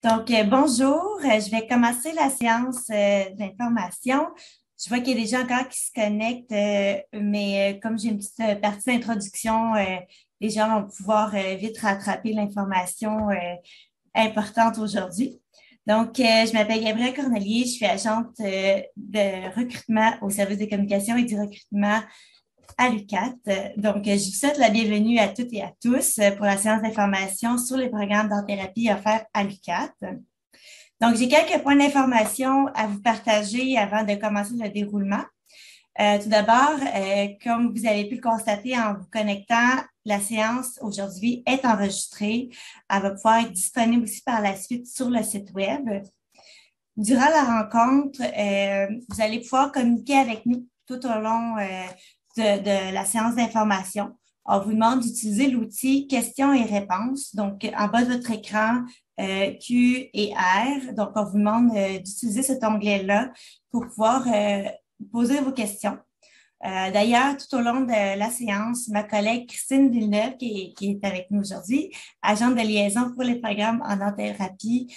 Bonjour. Je vais commencer la séance d'information. Je vois qu'il y a des gens encore qui se connectent, mais comme j'ai une petite partie d'introduction, les gens vont pouvoir vite rattraper l'information importante aujourd'hui. Je m'appelle Gabrielle Cornelier, je suis agente de recrutement au service des communications et du recrutement à l'UQAT. Je vous souhaite la bienvenue à toutes et à tous pour la séance d'information sur les programmes d'art-thérapie offerts à l'UQAT. J'ai quelques points d'information à vous partager avant de commencer le déroulement. Tout d'abord, comme vous avez pu le constater en vous connectant, la séance aujourd'hui est enregistrée. Elle va pouvoir être disponible aussi par la suite sur le site Web. Durant la rencontre, vous allez pouvoir communiquer avec nous tout au long de la séance d'information. On vous demande d'utiliser l'outil questions et réponses. Donc, en bas de votre écran, Q et R. Donc, on vous demande d'utiliser cet onglet-là pour pouvoir poser vos questions. D'ailleurs, tout au long de la séance, ma collègue Christine Villeneuve, qui est avec nous aujourd'hui, agente de liaison pour les programmes en art-thérapie,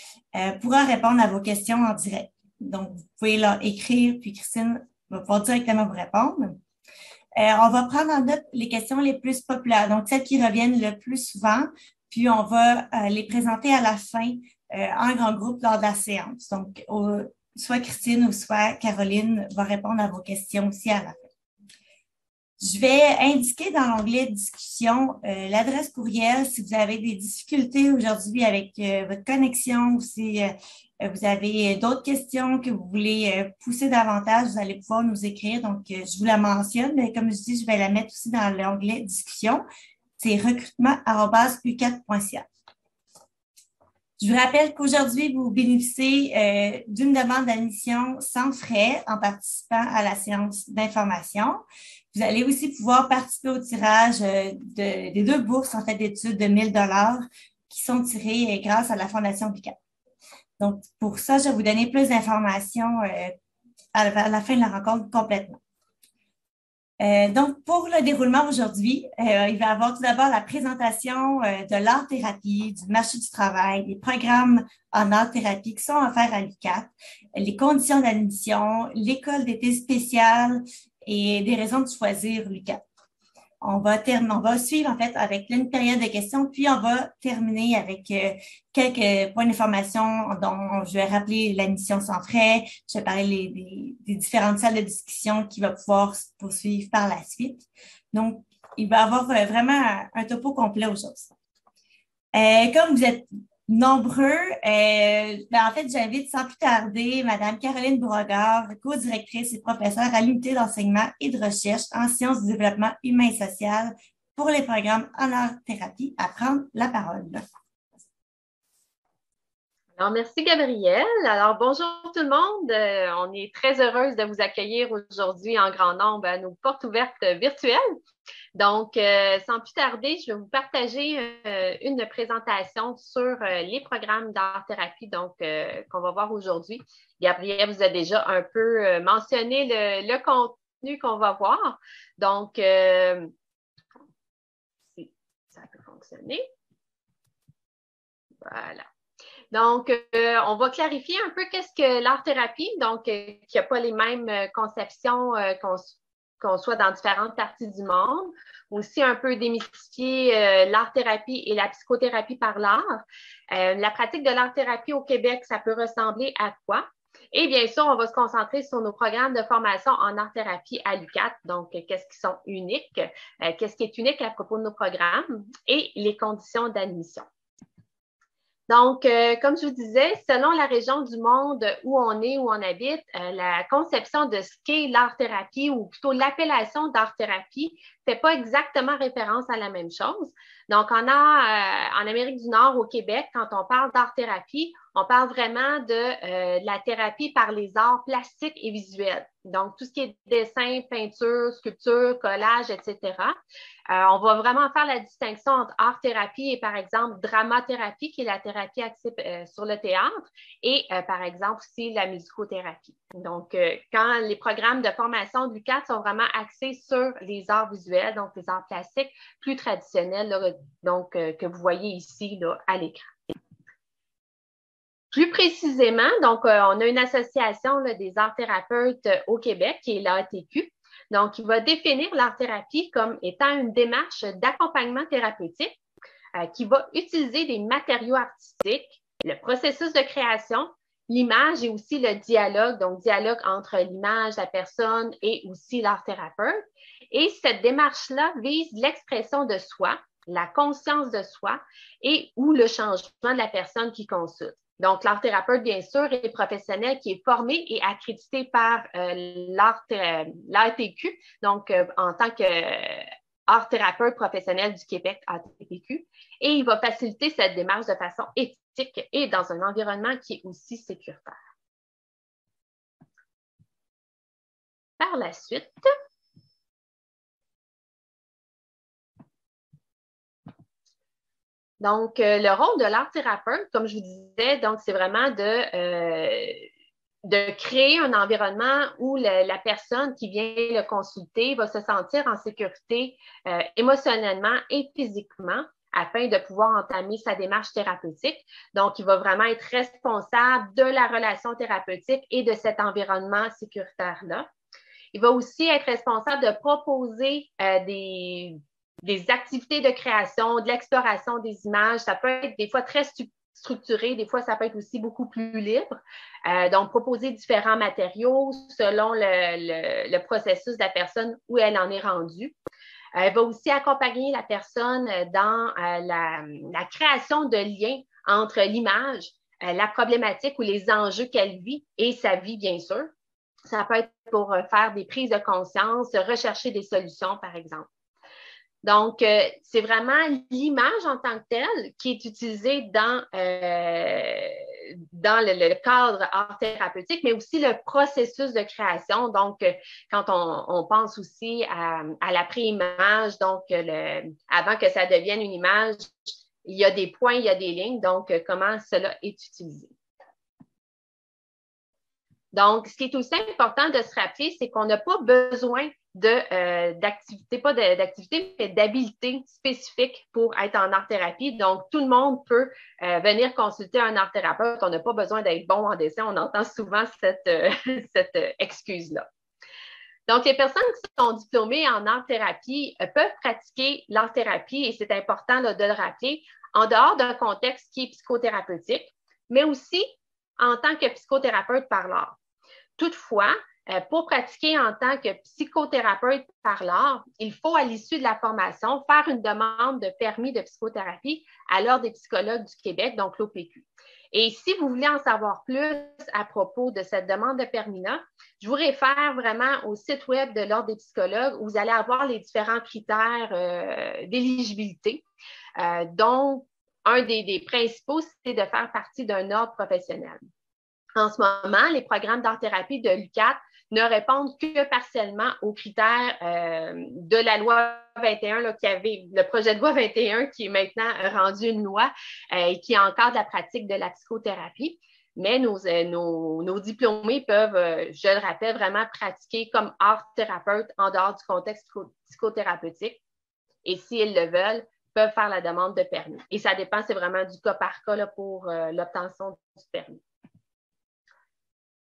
pourra répondre à vos questions en direct. Donc, vous pouvez leur écrire, puis Christine va pouvoir directement vous répondre. On va prendre en note les questions les plus populaires, donc celles qui reviennent le plus souvent, puis on va les présenter à la fin en grand groupe lors de la séance. Donc, soit Christine ou soit Caroline va répondre à vos questions aussi à la fin. Je vais indiquer dans l'onglet discussion l'adresse courriel si vous avez des difficultés aujourd'hui avec votre connexion ou si vous avez d'autres questions que vous voulez pousser davantage, vous allez pouvoir nous écrire. Donc, je vous la mentionne, mais comme je dis, je vais la mettre aussi dans l'onglet discussion. C'est recrutement@u4.ca. Je vous rappelle qu'aujourd'hui, vous bénéficiez d'une demande d'admission sans frais en participant à la séance d'information. Vous allez aussi pouvoir participer au tirage des deux bourses en fait d'études de 1 000 qui sont tirées grâce à la Fondation UQAT. Donc, pour ça, je vais vous donner plus d'informations à la fin de la rencontre complètement. Pour le déroulement aujourd'hui, il va y avoir tout d'abord la présentation de l'art-thérapie, du marché du travail, des programmes en art-thérapie qui sont offerts à l'UQAT, les conditions d'admission, l'école d'été spéciale et des raisons de choisir l'UQAT. On va suivre en fait avec une période de questions, puis on va terminer avec quelques points d'information dont je vais rappeler l'admission sans frais, je vais parler des différentes salles de discussion qui va pouvoir se poursuivre par la suite. Donc, il va y avoir vraiment un topo complet aujourd'hui. Comme vous êtes nombreux, en fait, j'invite sans plus tarder Madame Caroline Beauregard, co-directrice et professeure à l'unité d'enseignement et de recherche en sciences du développement humain et social pour les programmes en art-thérapie, à prendre la parole. Alors, merci Gabrielle. Alors, bonjour tout le monde. On est très heureuse de vous accueillir aujourd'hui en grand nombre à nos portes ouvertes virtuelles. Donc, sans plus tarder, je vais vous partager une présentation sur les programmes d'art-thérapie qu'on va voir aujourd'hui. Gabrielle vous a déjà un peu mentionné le contenu qu'on va voir. Donc, si ça peut fonctionner. Voilà. Donc, on va clarifier un peu qu'est-ce que l'art-thérapie, donc qu'il n'y a pas les mêmes conceptions qu'on soit dans différentes parties du monde. Aussi, un peu démystifier l'art-thérapie et la psychothérapie par l'art. La pratique de l'art-thérapie au Québec, ça peut ressembler à quoi? Et bien sûr, on va se concentrer sur nos programmes de formation en art-thérapie à l'UQAT. Donc, qu'est-ce qui sont uniques? Qu'est-ce qui est unique à propos de nos programmes? Et les conditions d'admission. Donc, comme je vous disais, selon la région du monde où on est, où on habite, la conception de ce qu'est l'art-thérapie ou plutôt l'appellation d'art-thérapie ne fait pas exactement référence à la même chose. Donc, en Amérique du Nord, au Québec, quand on parle d'art-thérapie, on parle vraiment de la thérapie par les arts plastiques et visuels. Donc, tout ce qui est dessin, peinture, sculpture, collage, etc. On va vraiment faire la distinction entre art-thérapie et, par exemple, dramathérapie, qui est la thérapie axée sur le théâtre, et, par exemple, aussi la musicothérapie. Donc, quand les programmes de formation du CAT sont vraiment axés sur les arts visuels, donc les arts plastiques plus traditionnels, là, donc, que vous voyez ici là, à l'écran. Plus précisément, donc, on a une association là, des art-thérapeutes au Québec, qui est l'AATQ. Donc, il va définir l'art-thérapie comme étant une démarche d'accompagnement thérapeutique qui va utiliser des matériaux artistiques, le processus de création, l'image et aussi le dialogue, donc dialogue entre l'image, la personne et aussi l'art-thérapeute. Et cette démarche-là vise l'expression de soi, la conscience de soi et ou le changement de la personne qui consulte. Donc, l'art-thérapeute, bien sûr, est professionnel qui est formé et accrédité par l'ATQ, donc en tant que art-thérapeute professionnel du Québec, ATPQ, et il va faciliter cette démarche de façon éthique et dans un environnement qui est aussi sécuritaire. Par la suite, donc, le rôle de l'art-thérapeute, comme je vous disais, donc c'est vraiment de créer un environnement où la personne qui vient le consulter va se sentir en sécurité émotionnellement et physiquement afin de pouvoir entamer sa démarche thérapeutique. Donc, il va vraiment être responsable de la relation thérapeutique et de cet environnement sécuritaire-là. Il va aussi être responsable de proposer des activités de création, de l'exploration des images. Ça peut être des fois très structuré, des fois ça peut être aussi beaucoup plus libre. Donc, proposer différents matériaux selon le processus de la personne où elle en est rendue. Elle va aussi accompagner la personne dans la création de liens entre l'image, la problématique ou les enjeux qu'elle vit et sa vie, bien sûr. Ça peut être pour faire des prises de conscience, rechercher des solutions, par exemple. Donc, c'est vraiment l'image en tant que telle qui est utilisée dans le cadre art thérapeutique, mais aussi le processus de création. Donc, quand on pense aussi à la pré-image, donc avant que ça devienne une image, il y a des points, il y a des lignes. Donc, comment cela est utilisé. Donc, ce qui est aussi important de se rappeler, c'est qu'on n'a pas besoin d'activité, pas d'activité, mais d'habilité spécifique pour être en art-thérapie. Donc, tout le monde peut venir consulter un art-thérapeute. On n'a pas besoin d'être bon en dessin. On entend souvent cette excuse-là. Donc, les personnes qui sont diplômées en art-thérapie peuvent pratiquer l'art-thérapie, et c'est important là, de le rappeler, en dehors d'un contexte qui est psychothérapeutique, mais aussi en tant que psychothérapeute par l'art. Toutefois, pour pratiquer en tant que psychothérapeute par l'art, il faut, à l'issue de la formation, faire une demande de permis de psychothérapie à l'Ordre des psychologues du Québec, donc l'OPQ. Et si vous voulez en savoir plus à propos de cette demande de permis-là, je vous réfère vraiment au site web de l'Ordre des psychologues où vous allez avoir les différents critères d'éligibilité, dont un des principaux, c'est de faire partie d'un ordre professionnel. En ce moment, les programmes d'art-thérapie de l'UQAT ne répondent que partiellement aux critères de la loi 21, là, qui avait le projet de loi 21 qui est maintenant rendu une loi et qui encadre la pratique de la psychothérapie. Mais nos diplômés peuvent, je le rappelle, vraiment pratiquer comme art-thérapeute en dehors du contexte psychothérapeutique. Et s'ils le veulent, peuvent faire la demande de permis. Et ça dépend, c'est vraiment du cas par cas là, pour l'obtention du permis.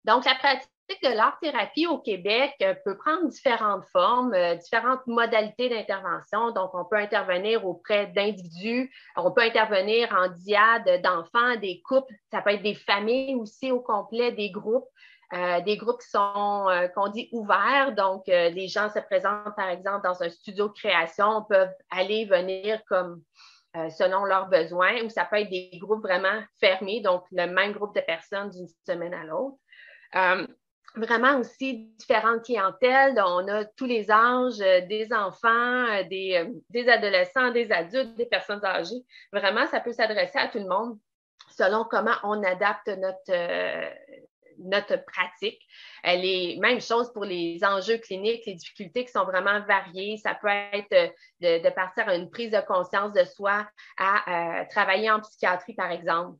Donc, la pratique de l'art-thérapie au Québec peut prendre différentes formes, différentes modalités d'intervention. Donc, on peut intervenir auprès d'individus, on peut intervenir en dyade d'enfants, des couples, ça peut être des familles aussi au complet, des groupes qui sont, qu'on dit ouverts. Donc, les gens se présentent, par exemple, dans un studio de création, peuvent aller, venir comme selon leurs besoins, ou ça peut être des groupes vraiment fermés, donc le même groupe de personnes d'une semaine à l'autre. Vraiment aussi différentes clientèles. On a tous les âges, des enfants, des adolescents, des adultes, des personnes âgées. Vraiment, ça peut s'adresser à tout le monde selon comment on adapte notre pratique. Les mêmes choses pour les enjeux cliniques, les difficultés qui sont vraiment variées. Ça peut être de partir à une prise de conscience de soi à travailler en psychiatrie, par exemple.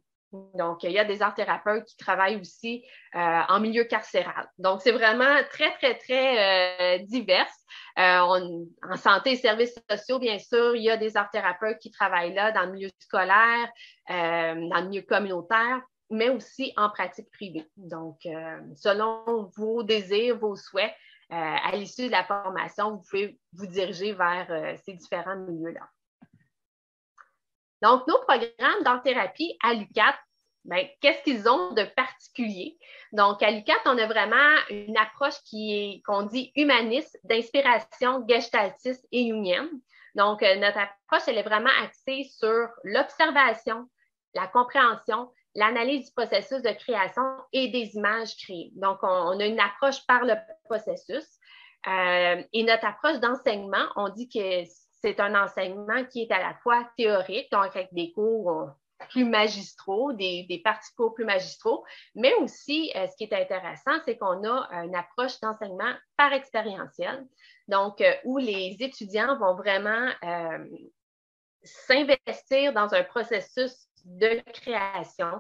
Donc, il y a des art-thérapeutes qui travaillent aussi en milieu carcéral. Donc, c'est vraiment très, très, très divers. En santé et services sociaux, bien sûr, il y a des art-thérapeutes qui travaillent là dans le milieu scolaire, dans le milieu communautaire. mais aussi en pratique privée. Donc, selon vos désirs, vos souhaits, à l'issue de la formation, vous pouvez vous diriger vers ces différents milieux-là. Donc, nos programmes d'art-thérapie à l'UQAT, bien, qu'est-ce qu'ils ont de particulier? Donc, à l'UQAT, on a vraiment une approche qu'on dit humaniste, d'inspiration gestaltiste et jungienne. Donc, notre approche, elle est vraiment axée sur l'observation, la compréhension, l'analyse du processus de création et des images créées. Donc, on a une approche par le processus. Et notre approche d'enseignement, on dit que c'est un enseignement qui est à la fois théorique, donc avec des cours plus magistraux, des parties cours plus magistraux, mais aussi, ce qui est intéressant, c'est qu'on a une approche d'enseignement par expérientiel, donc où les étudiants vont vraiment s'investir dans un processus de création,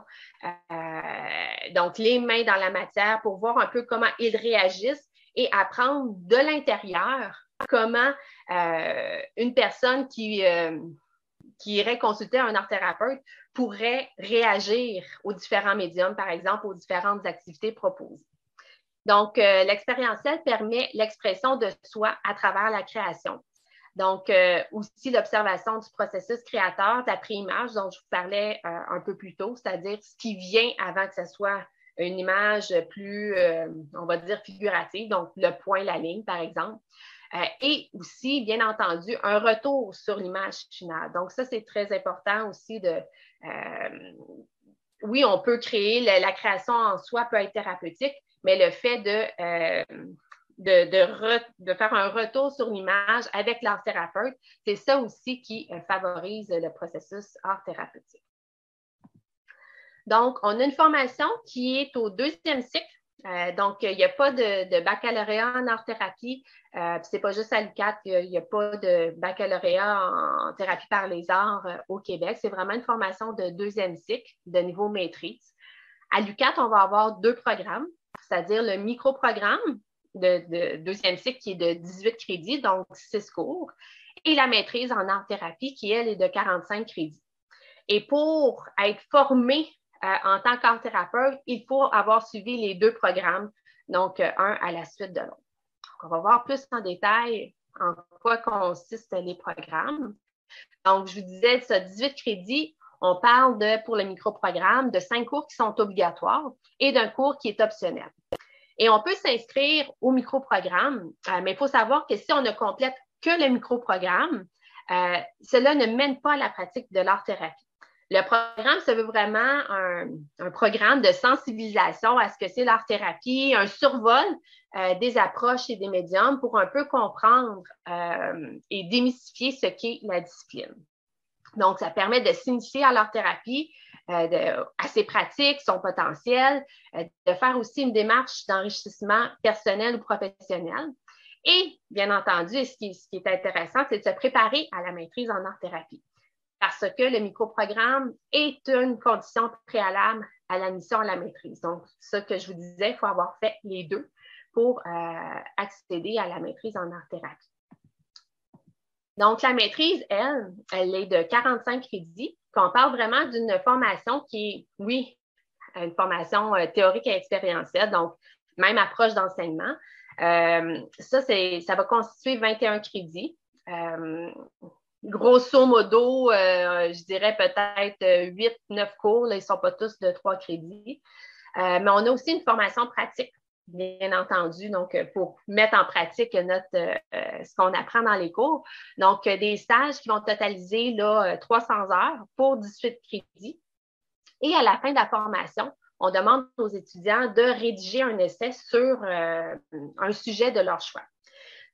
donc les mains dans la matière pour voir un peu comment ils réagissent et apprendre de l'intérieur comment une personne qui irait consulter un art-thérapeute pourrait réagir aux différents médiums, par exemple, aux différentes activités proposées. Donc, l'expérientiel permet l'expression de soi à travers la création. Donc, aussi l'observation du processus créateur, de la pré-image dont je vous parlais un peu plus tôt, c'est-à-dire ce qui vient avant que ce soit une image plus, on va dire, figurative, donc le point, la ligne, par exemple. Et aussi, bien entendu, un retour sur l'image finale. Donc, ça, c'est très important aussi de... oui, on peut créer, la création en soi peut être thérapeutique, mais le fait de faire un retour sur l'image avec l'art thérapeute, c'est ça aussi qui favorise le processus art thérapeutique. Donc, on a une formation qui est au 2e cycle. Donc, il n'y a pas de baccalauréat en art-thérapie. C'est pas juste à l'UQAT, il n'y a pas de baccalauréat en thérapie par les arts au Québec. C'est vraiment une formation de 2e cycle, de niveau maîtrise. À l'UQAT, on va avoir 2 programmes, c'est-à-dire le micro-programme de 2e cycle qui est de 18 crédits, donc 6 cours, et la maîtrise en art-thérapie qui, elle, est de 45 crédits. Et pour être formé en tant qu'art-thérapeute, il faut avoir suivi les 2 programmes, donc un à la suite de l'autre. On va voir plus en détail en quoi consistent les programmes. Donc, je vous disais, ça, 18 crédits, on parle pour le micro-programme, de 5 cours qui sont obligatoires et d'un cours qui est optionnel. Et on peut s'inscrire au micro-programme, mais il faut savoir que si on ne complète que le micro-programme, cela ne mène pas à la pratique de l'art-thérapie. Le programme se veut vraiment un programme de sensibilisation à ce que c'est l'art-thérapie, un survol des approches et des médiums pour un peu comprendre et démystifier ce qu'est la discipline. Donc, ça permet de s'initier à l'art-thérapie, à ses pratiques, son potentiel, de faire aussi une démarche d'enrichissement personnel ou professionnel. Et, bien entendu, ce qui est intéressant, c'est de se préparer à la maîtrise en art-thérapie. Parce que le micro-programme est une condition préalable à l'admission à la maîtrise. Donc, ce que je vous disais, il faut avoir fait les 2 pour accéder à la maîtrise en art-thérapie. Donc, la maîtrise, elle est de 45 crédits. On parle vraiment d'une formation qui est, oui, une formation théorique et expérientielle, donc même approche d'enseignement. Ça va constituer 21 crédits. Grosso modo, je dirais peut-être 8-9 cours. Là, ils ne sont pas tous de 3 crédits. Mais on a aussi une formation pratique, bien entendu, donc pour mettre en pratique ce qu'on apprend dans les cours. Donc, des stages qui vont totaliser là, 300 heures pour 18 crédits. Et à la fin de la formation, on demande aux étudiants de rédiger un essai sur un sujet de leur choix.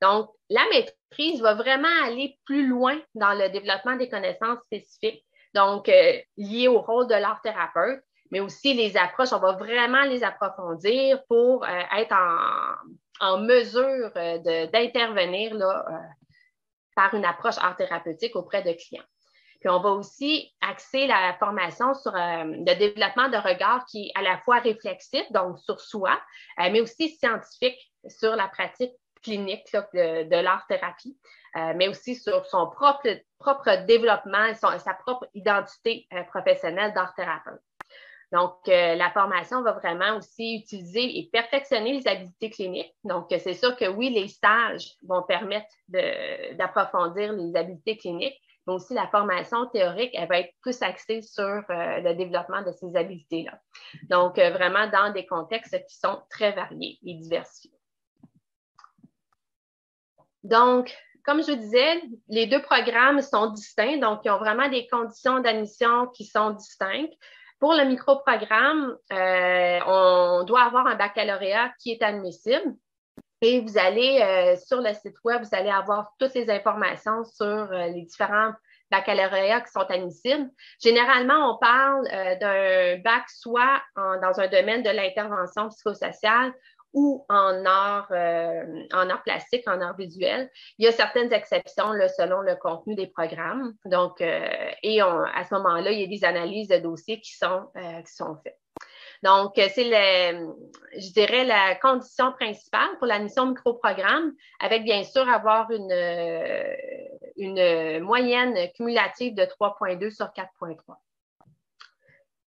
Donc, la maîtrise va vraiment aller plus loin dans le développement des connaissances spécifiques, donc liées au rôle de l'art-thérapeute, mais aussi les approches, on va vraiment les approfondir pour être en mesure d'intervenir par une approche art-thérapeutique auprès de clients. Puis, on va aussi axer la formation sur le développement de regard qui est à la fois réflexif, donc sur soi, mais aussi scientifique sur la pratique clinique là, de l'art-thérapie, mais aussi sur son propre développement, sa propre identité professionnelle d'art-thérapeute. Donc, la formation va vraiment aussi utiliser et perfectionner les habiletés cliniques. Donc, c'est sûr que oui, les stages vont permettre d'approfondir les habiletés cliniques, mais aussi la formation théorique, elle va être plus axée sur le développement de ces habiletés-là. Donc, vraiment dans des contextes qui sont très variés et diversifiés. Donc, comme je vous disais, les deux programmes sont distincts, donc ils ont vraiment des conditions d'admission qui sont distinctes. Pour le microprogramme, on doit avoir un baccalauréat qui est admissible. Et vous allez, sur le site web, vous allez avoir toutes les informations sur les différents baccalauréats qui sont admissibles. Généralement, on parle d'un bac soit dans un domaine de l'intervention psychosociale ou en art plastique, en art visuel. Il y a certaines exceptions là, selon le contenu des programmes. Donc, à ce moment-là, il y a des analyses de dossiers qui sont faites. Donc, c'est, je dirais, la condition principale pour l'admission microprogramme, avec bien sûr avoir une moyenne cumulative de 3,2 sur 4,3.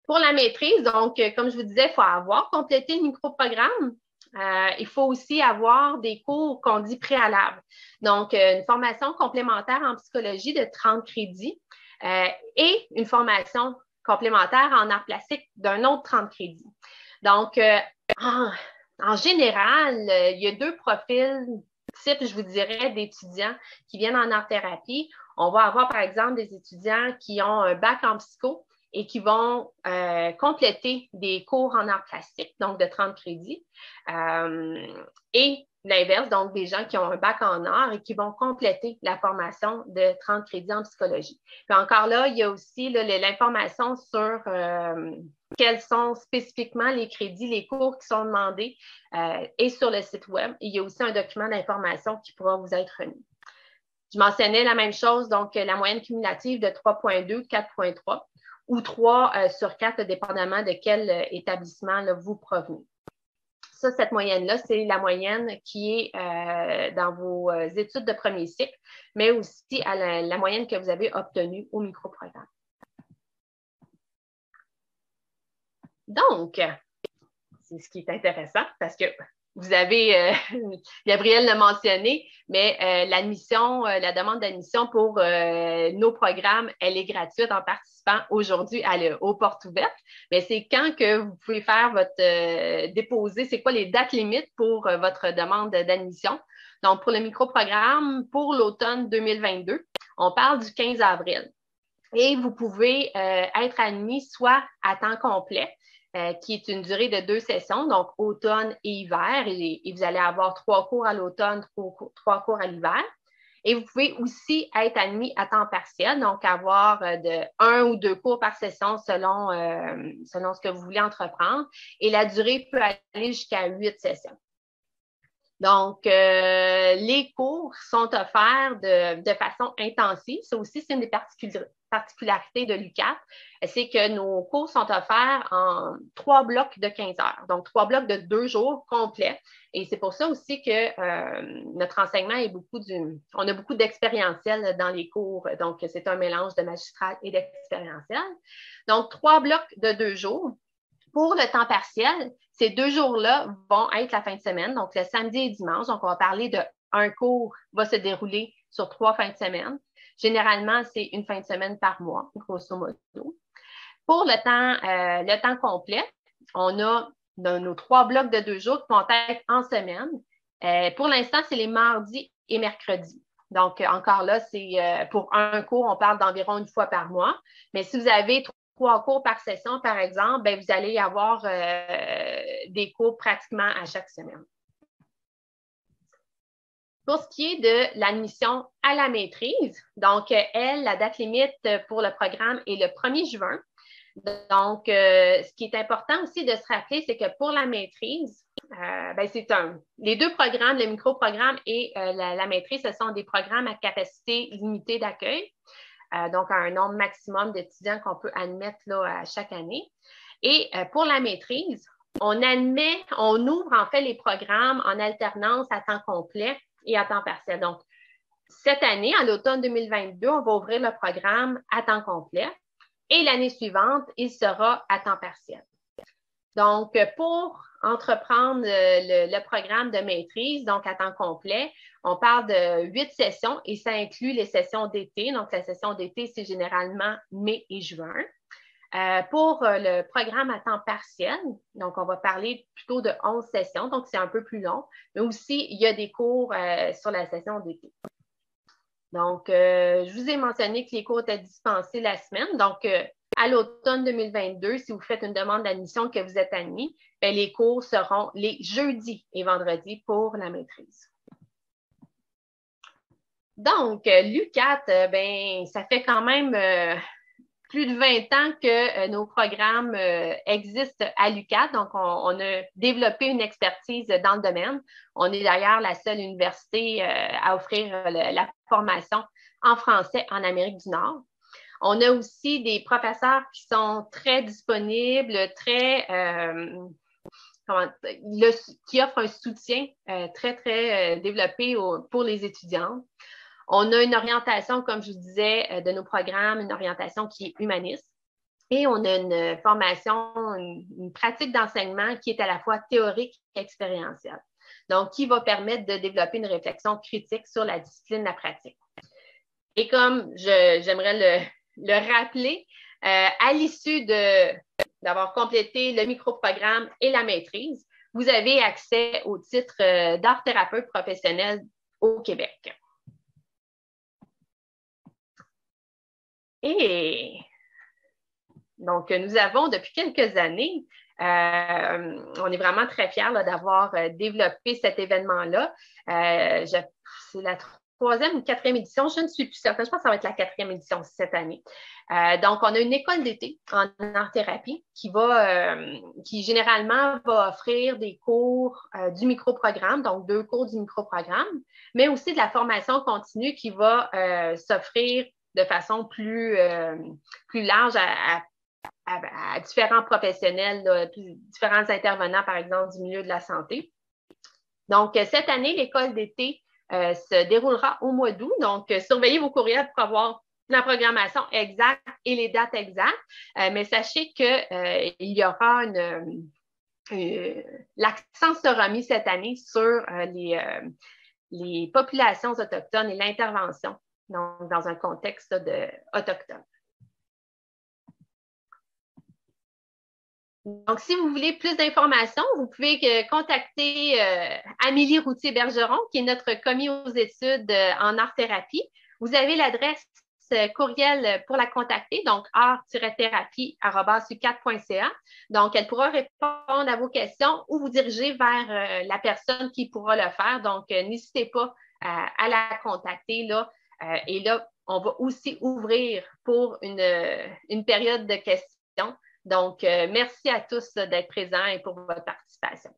Pour la maîtrise, donc, comme je vous disais, il faut avoir complété le microprogramme. Il faut aussi avoir des cours qu'on dit préalables. Donc, une formation complémentaire en psychologie de 30 crédits et une formation complémentaire en art plastique d'un autre 30 crédits. Donc, en général, il y a deux profils types, je vous dirais, d'étudiants qui viennent en art-thérapie. On va avoir, par exemple, des étudiants qui ont un bac en psycho et qui vont compléter des cours en art plastique, donc de 30 crédits. Et l'inverse, donc des gens qui ont un bac en art et qui vont compléter la formation de 30 crédits en psychologie. Puis encore là, il y a aussi l'information sur quels sont spécifiquement les crédits, les cours qui sont demandés et sur le site web. Il y a aussi un document d'information qui pourra vous être remis. Je mentionnais la même chose, donc la moyenne cumulative de 3,2, 4,3 ou 3 sur 4, dépendamment de quel établissement là, vous provenez. Ça, cette moyenne-là, c'est la moyenne qui est dans vos études de premier cycle, mais aussi à la moyenne que vous avez obtenue au microprogramme. Donc, c'est ce qui est intéressant parce que vous avez, Gabrielle l'a mentionné, mais l'admission, la demande d'admission pour nos programmes, elle est gratuite en participant aujourd'hui aux portes ouvertes. Mais c'est quand que vous pouvez faire votre déposer, c'est quoi les dates limites pour votre demande d'admission. Donc, pour le microprogramme, pour l'automne 2022, on parle du 15 avril. Et vous pouvez être admis soit à temps complet, qui est une durée de 2 sessions, donc automne et hiver, et vous allez avoir 3 cours à l'automne, 3 cours à l'hiver. Et vous pouvez aussi être admis à temps partiel, donc avoir de 1 ou 2 cours par session selon ce que vous voulez entreprendre. Et la durée peut aller jusqu'à 8 sessions. Donc, les cours sont offerts de façon intensive. Ça aussi, c'est une des particularités de l'UQAT, c'est que nos cours sont offerts en 3 blocs de 15 heures, donc 3 blocs de 2 jours complets. Et c'est pour ça aussi que notre enseignement est on a beaucoup d'expérientiel dans les cours. Donc, c'est un mélange de magistral et d'expérientiel. Donc, 3 blocs de 2 jours. Pour le temps partiel, ces 2 jours-là vont être la fin de semaine, donc le samedi et dimanche. Donc, on va parler d'un cours va se dérouler sur 3 fins de semaine. Généralement, c'est une fin de semaine par mois, grosso modo. Pour le temps complet, on a nos 3 blocs de 2 jours qui vont être en semaine. Pour l'instant, c'est les mardis et mercredis. Donc, encore là, c'est pour un cours, on parle d'environ 1 fois par mois. Mais si vous avez 3 cours par session, par exemple, bien, vous allez avoir des cours pratiquement à chaque semaine. Pour ce qui est de l'admission à la maîtrise, donc, la date limite pour le programme est le 1er juin. Donc, ce qui est important aussi de se rappeler, c'est que pour la maîtrise, les 2 programmes, le microprogramme et la maîtrise, ce sont des programmes à capacité limitée d'accueil. Donc, un nombre maximum d'étudiants qu'on peut admettre là, à chaque année. Et pour la maîtrise, on ouvre en fait les programmes en alternance à temps complet et à temps partiel. Donc, cette année, à l'automne 2022, on va ouvrir le programme à temps complet et l'année suivante, il sera à temps partiel. Donc, pour entreprendre le programme de maîtrise, donc à temps complet, on parle de 8 sessions et ça inclut les sessions d'été. Donc, la session d'été, c'est généralement mai et juin. Pour le programme à temps partiel, donc on va parler plutôt de 11 sessions, donc c'est un peu plus long, mais aussi il y a des cours sur la session d'été. Donc, je vous ai mentionné que les cours étaient dispensés la semaine. Donc, à l'automne 2022, si vous faites une demande d'admission que vous êtes admis, bien, les cours seront les jeudis et vendredis pour la maîtrise. Donc, l'UQAT, ben, ça fait quand même plus de 20 ans que nos programmes existent à l'UQAT. Donc, on a développé une expertise dans le domaine. On est d'ailleurs la seule université à offrir la formation en français en Amérique du Nord. On a aussi des professeurs qui sont très disponibles, qui offrent un soutien très développé pour les étudiants. On a une orientation, comme je vous disais, de nos programmes, une orientation qui est humaniste. Et on a une formation, une pratique d'enseignement qui est à la fois théorique et expérientielle. Donc, qui va permettre de développer une réflexion critique sur la discipline de la pratique. Et comme j'aimerais le rappeler, à l'issue d'avoir complété le microprogramme et la maîtrise, vous avez accès au titre d'art thérapeute professionnel au Québec. Et donc, nous avons depuis quelques années, on est vraiment très fiers d'avoir développé cet événement-là. C'est la 3e ou 4e édition, je ne suis plus certaine, je pense que ça va être la 4e édition cette année. Donc, on a une école d'été en art-thérapie qui généralement va offrir des cours du microprogramme, donc 2 cours du microprogramme, mais aussi de la formation continue qui va s'offrir de façon plus large à différents professionnels, là, différents intervenants, par exemple, du milieu de la santé. Donc, cette année, l'école d'été se déroulera au mois d'août. Donc, surveillez vos courriels pour avoir la programmation exacte et les dates exactes. Mais sachez qu'il y aura l'accent sera mis cette année sur les populations autochtones et l'intervention dans un contexte autochtone. Donc, si vous voulez plus d'informations, vous pouvez contacter Amélie Routier-Bergeron, qui est notre commis aux études en art-thérapie. Vous avez l'adresse courriel pour la contacter, donc art-thérapie@uqat.ca. Donc, elle pourra répondre à vos questions ou vous diriger vers la personne qui pourra le faire. Donc, n'hésitez pas à la contacter là. Et là, on va aussi ouvrir pour une période de questions. Donc, merci à tous d'être présents et pour votre participation.